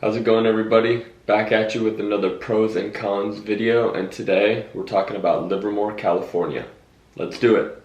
How's it going, everybody? Back at you with another pros and cons video, and today we're talking about Livermore, California. Let's do it.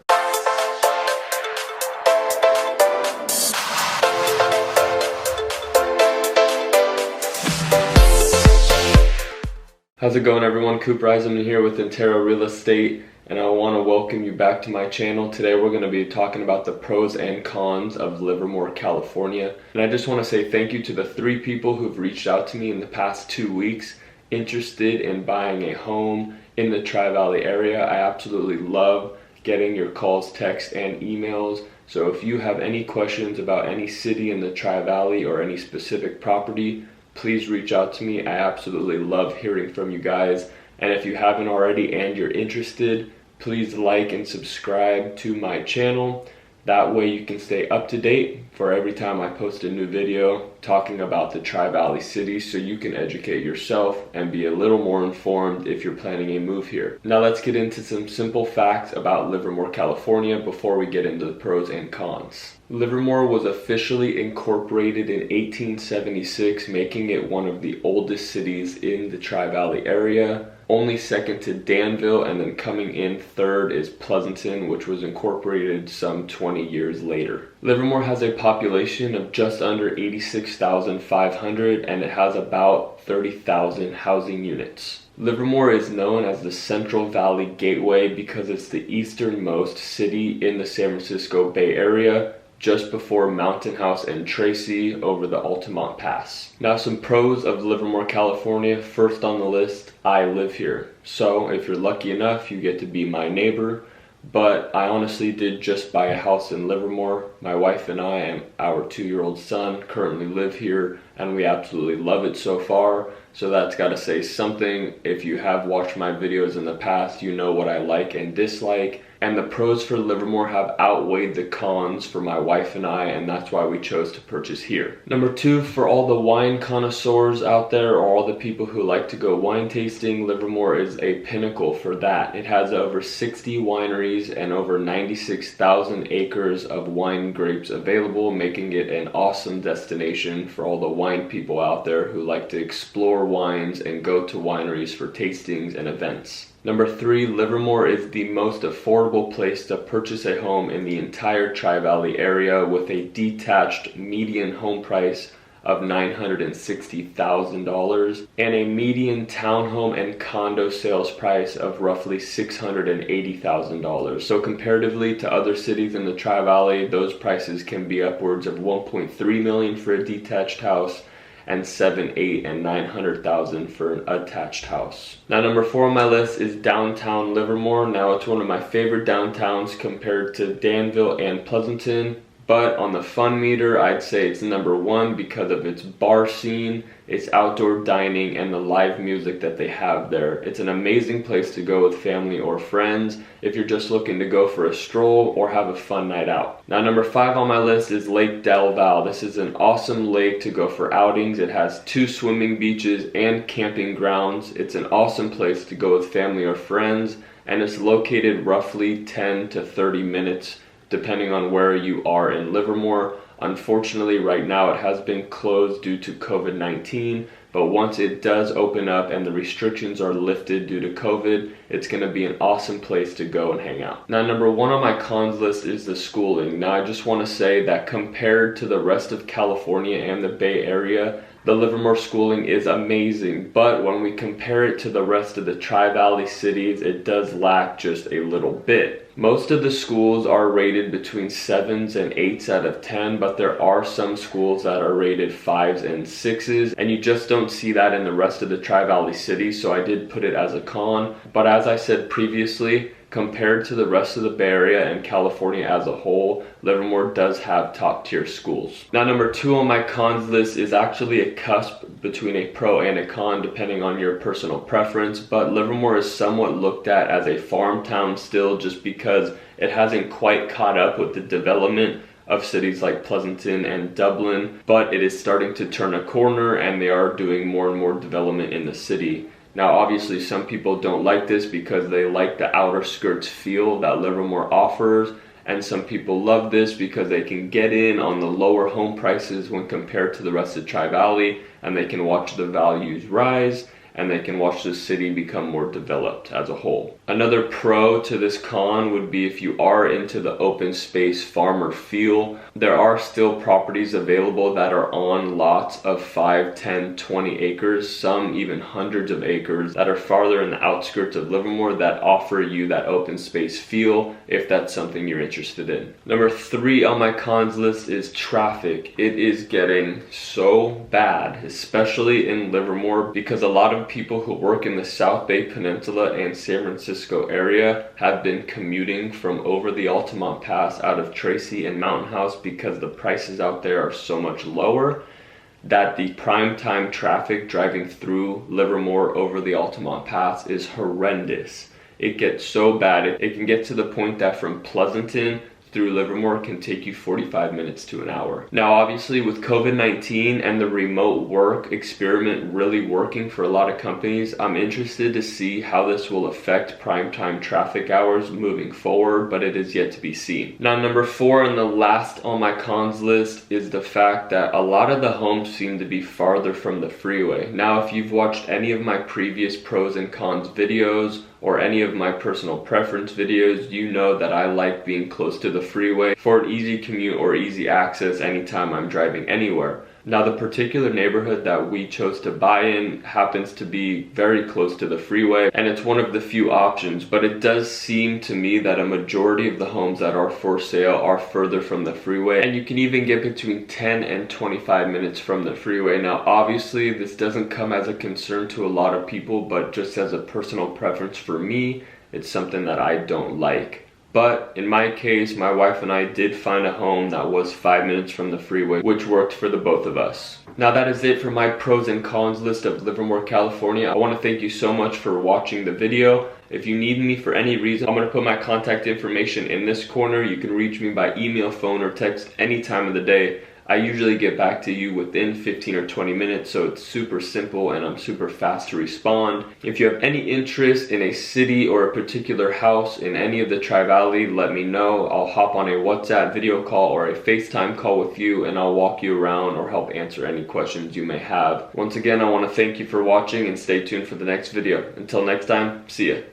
How's it going, everyone? Cooper Eisenmann here with Intero Real Estate, and I want to welcome you back to my channel. Today we're going to be talking about the pros and cons of Livermore, California. And I just want to say thank you to the 3 people who've reached out to me in the past 2 weeks interested in buying a home in the Tri-Valley area. I absolutely love getting your calls, texts, and emails. So if you have any questions about any city in the Tri-Valley or any specific property, please reach out to me. I absolutely love hearing from you guys. And if you haven't already and you're interested, please like and subscribe to my channel. That way you can stay up to date for every time I post a new video talking about the Tri-Valley cities, so you can educate yourself and be a little more informed if you're planning a move here. Now let's get into some simple facts about Livermore, California before we get into the pros and cons. Livermore was officially incorporated in 1876, making it one of the oldest cities in the Tri-Valley area. Only second to Danville, and then coming in third is Pleasanton, which was incorporated some 20 years later. Livermore has a population of just under 86,500, and it has about 30,000 housing units. Livermore is known as the Central Valley Gateway because it's the easternmost city in the San Francisco Bay Area, just before Mountain House and Tracy over the Altamont Pass. Now some pros of Livermore, California. First on the list, I live here. So if you're lucky enough, you get to be my neighbor. But I honestly did just buy a house in Livermore. My wife and I and our 2-year-old son currently live here, and we absolutely love it so far. So that's got to say something. If you have watched my videos in the past, you know what I like and dislike. And the pros for Livermore have outweighed the cons for my wife and I, and that's why we chose to purchase here. Number 2, for all the wine connoisseurs out there, or all the people who like to go wine tasting, Livermore is a pinnacle for that. It has over 60 wineries and over 96,000 acres of wine grapes available, making it an awesome destination for all the wine people out there who like to explore wines and go to wineries for tastings and events. Number 3, Livermore is the most affordable place to purchase a home in the entire Tri-Valley area, with a detached median home price of $960,000 and a median townhome and condo sales price of roughly $680,000. So comparatively to other cities in the Tri-Valley, those prices can be upwards of $1.3 million for a detached house and $700,000, $800,000, and $900,000 for an attached house. Now number 4 on my list is downtown Livermore. Now it's one of my favorite downtowns compared to Danville and Pleasanton. But on the fun meter, I'd say it's number 1 because of its bar scene, its outdoor dining, and the live music that they have there. It's an amazing place to go with family or friends if you're just looking to go for a stroll or have a fun night out. Now number 5 on my list is Lake Del Val. This is an awesome lake to go for outings. It has 2 swimming beaches and camping grounds. It's an awesome place to go with family or friends, and it's located roughly 10 to 30 minutes depending on where you are in Livermore. Unfortunately, right now it has been closed due to COVID-19, but once it does open up and the restrictions are lifted due to COVID, it's going to be an awesome place to go and hang out. Now, number 1 on my cons list is the schooling. Now, I just want to say that compared to the rest of California and the Bay Area, the Livermore schooling is amazing, but when we compare it to the rest of the Tri-Valley cities, it does lack just a little bit. Most of the schools are rated between 7s and 8s out of 10, but there are some schools that are rated 5s and 6s, and you just don't see that in the rest of the Tri-Valley cities, so I did put it as a con. But as I said previously, compared to the rest of the Bay Area and California as a whole, Livermore does have top tier schools. Now number 2 on my cons list is actually a cusp between a pro and a con depending on your personal preference, but Livermore is somewhat looked at as a farm town still, just because it hasn't quite caught up with the development of cities like Pleasanton and Dublin, but it is starting to turn a corner and they are doing more and more development in the city. Now obviously some people don't like this because they like the outer skirts feel that Livermore offers, and some people love this because they can get in on the lower home prices when compared to the rest of Tri-Valley, and they can watch the values rise, and they can watch the city become more developed as a whole. Another pro to this con would be if you are into the open space farmer feel, there are still properties available that are on lots of 5, 10, 20 acres, some even hundreds of acres that are farther in the outskirts of Livermore that offer you that open space feel if that's something you're interested in. Number 3 on my cons list is traffic. It is getting so bad, especially in Livermore, because a lot of people who work in the South Bay Peninsula and San Francisco area have been commuting from over the Altamont Pass out of Tracy and Mountain House because the prices out there are so much lower that the prime time traffic driving through Livermore over the Altamont Pass is horrendous. It gets so bad, it can get to the point that from Pleasanton through Livermore can take you 45 minutes to an hour. Now obviously with COVID-19 and the remote work experiment really working for a lot of companies, I'm interested to see how this will affect primetime traffic hours moving forward, but it is yet to be seen. Now number 4 and the last on my cons list is the fact that a lot of the homes seem to be farther from the freeway. Now if you've watched any of my previous pros and cons videos or any of my personal preference videos, you know that I like being close to the freeway for an easy commute or easy access anytime I'm driving anywhere. Now the particular neighborhood that we chose to buy in happens to be very close to the freeway, and it's one of the few options, but it does seem to me that a majority of the homes that are for sale are further from the freeway, and you can even get between 10 and 25 minutes from the freeway. Now obviously this doesn't come as a concern to a lot of people, but just as a personal preference for me, it's something that I don't like. But in my case, my wife and I did find a home that was 5 minutes from the freeway, which worked for the both of us. Now that is it for my pros and cons list of Livermore, California. I want to thank you so much for watching the video. If you need me for any reason, I'm going to put my contact information in this corner. You can reach me by email, phone, or text any time of the day. I usually get back to you within 15 or 20 minutes, so it's super simple and I'm super fast to respond. If you have any interest in a city or a particular house in any of the Tri-Valley, let me know. I'll hop on a WhatsApp video call or a FaceTime call with you and I'll walk you around or help answer any questions you may have. Once again, I want to thank you for watching and stay tuned for the next video. Until next time, see ya.